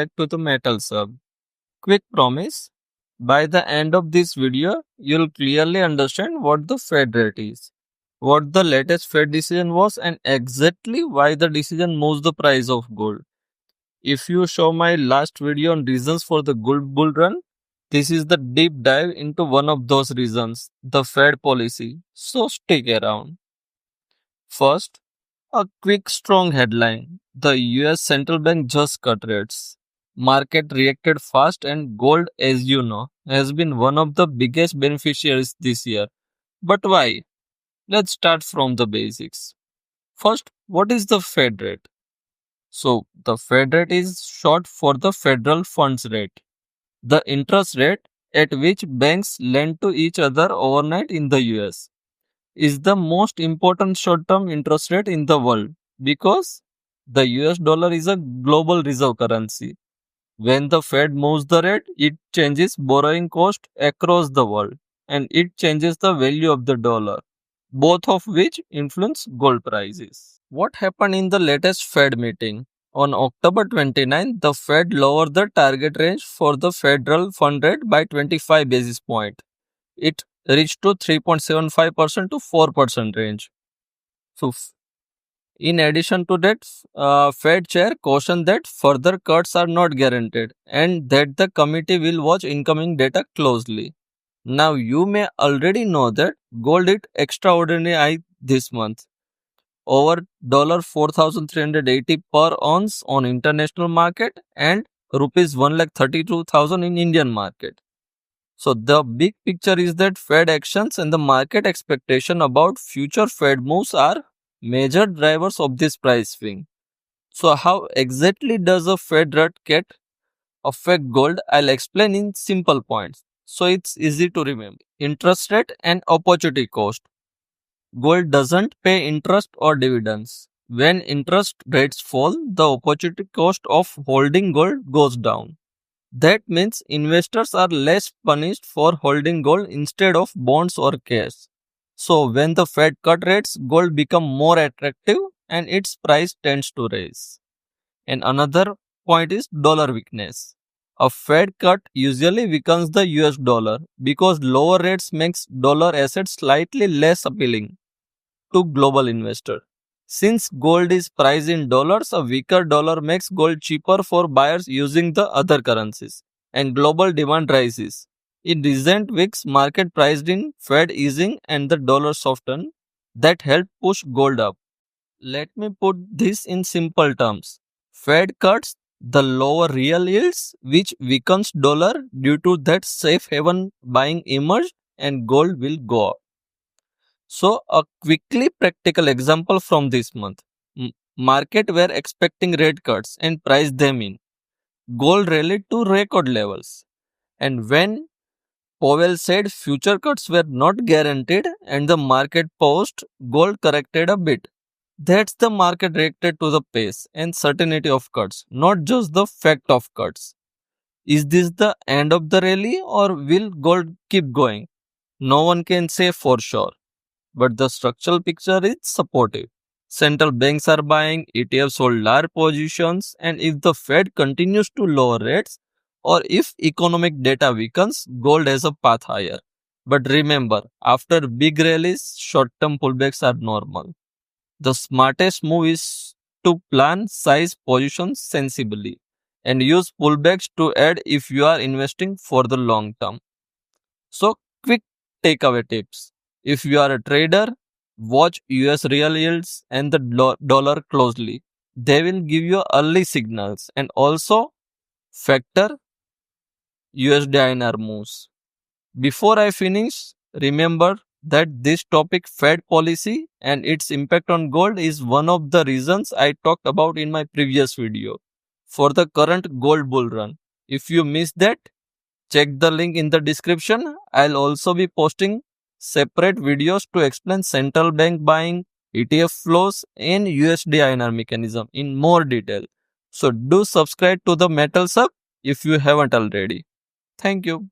back to the Themetalshub. Quick promise. By the end of this video, you'll clearly understand what the Fed rate is, what the latest Fed decision was, and exactly why the decision moves the price of gold. If you saw my last video on reasons for the gold bull run, this is the deep dive into one of those reasons, the Fed policy. So stick around. First, a quick strong headline. The US central bank just cut rates. Market reacted fast and gold, as you know, has been one of the biggest beneficiaries this year. But why? Let's start from the basics. First, what is the Fed rate? So, the Fed rate is short for the federal funds rate, the interest rate at which banks lend to each other overnight in the US. Is the most important short term interest rate in the world because the US dollar is a global reserve currency. When the Fed moves the rate, it changes borrowing cost across the world and it changes the value of the dollar, both of which influence gold prices. What happened in the latest Fed meeting? On October 29, the Fed lowered the target range for the federal fund rate by 25 basis points. It reached to 3.75% to 4% range. So, in addition to that, Fed chair cautioned that further cuts are not guaranteed and that the committee will watch incoming data closely. Now, you may already know that gold hit extraordinary high this month, over $4,380 per ounce on international market and rupees 1,32,000 in Indian market. So the big picture is that Fed actions and the market expectation about future Fed moves are major drivers of this price swing. So how exactly does a Fed rate cut affect gold? I'll explain in simple points. So it's easy to remember. Interest rate and opportunity cost. Gold doesn't pay interest or dividends. When interest rates fall, the opportunity cost of holding gold goes down. That means investors are less punished for holding gold instead of bonds or cash. So when the Fed cut rates, gold become more attractive and its price tends to rise. And another point is dollar weakness. A Fed cut usually weakens the US dollar because lower rates makes dollar assets slightly less appealing to global investors. Since gold is priced in dollars, a weaker dollar makes gold cheaper for buyers using the other currencies, and global demand rises. In recent weeks, market priced in Fed easing and the dollar softened that helped push gold up. Let me put this in simple terms. Fed cuts the lower real yields, which weakens dollar due to that safe haven buying emerged, and gold will go up. So, a quickly practical example from this month. Market were expecting rate cuts and priced them in. Gold rallied to record levels. And when Powell said future cuts were not guaranteed and the market paused, gold corrected a bit. That's the market reacted to the pace and certainty of cuts, not just the fact of cuts. Is this the end of the rally or will gold keep going? No one can say for sure, but the structural picture is supportive. Central banks are buying, ETFs hold large positions, and if the Fed continues to lower rates or if economic data weakens, gold has a path higher. But remember, after big rallies, short term pullbacks are normal. The smartest move is to plan size positions sensibly and use pullbacks to add if you are investing for the long term. So, quick takeaway tips. If you are a trader, watch US real yields and the dollar closely. They will give you early signals and also factor USD INR moves. Before I finish, remember that this topic Fed policy and its impact on gold is one of the reasons I talked about in my previous video for the current gold bull run. If you missed that, check the link in the description. I'll also be posting separate videos to explain central bank buying, ETF flows, and USD INR mechanism in more detail. So do subscribe to the Metal Sub if you haven't already. Thank you.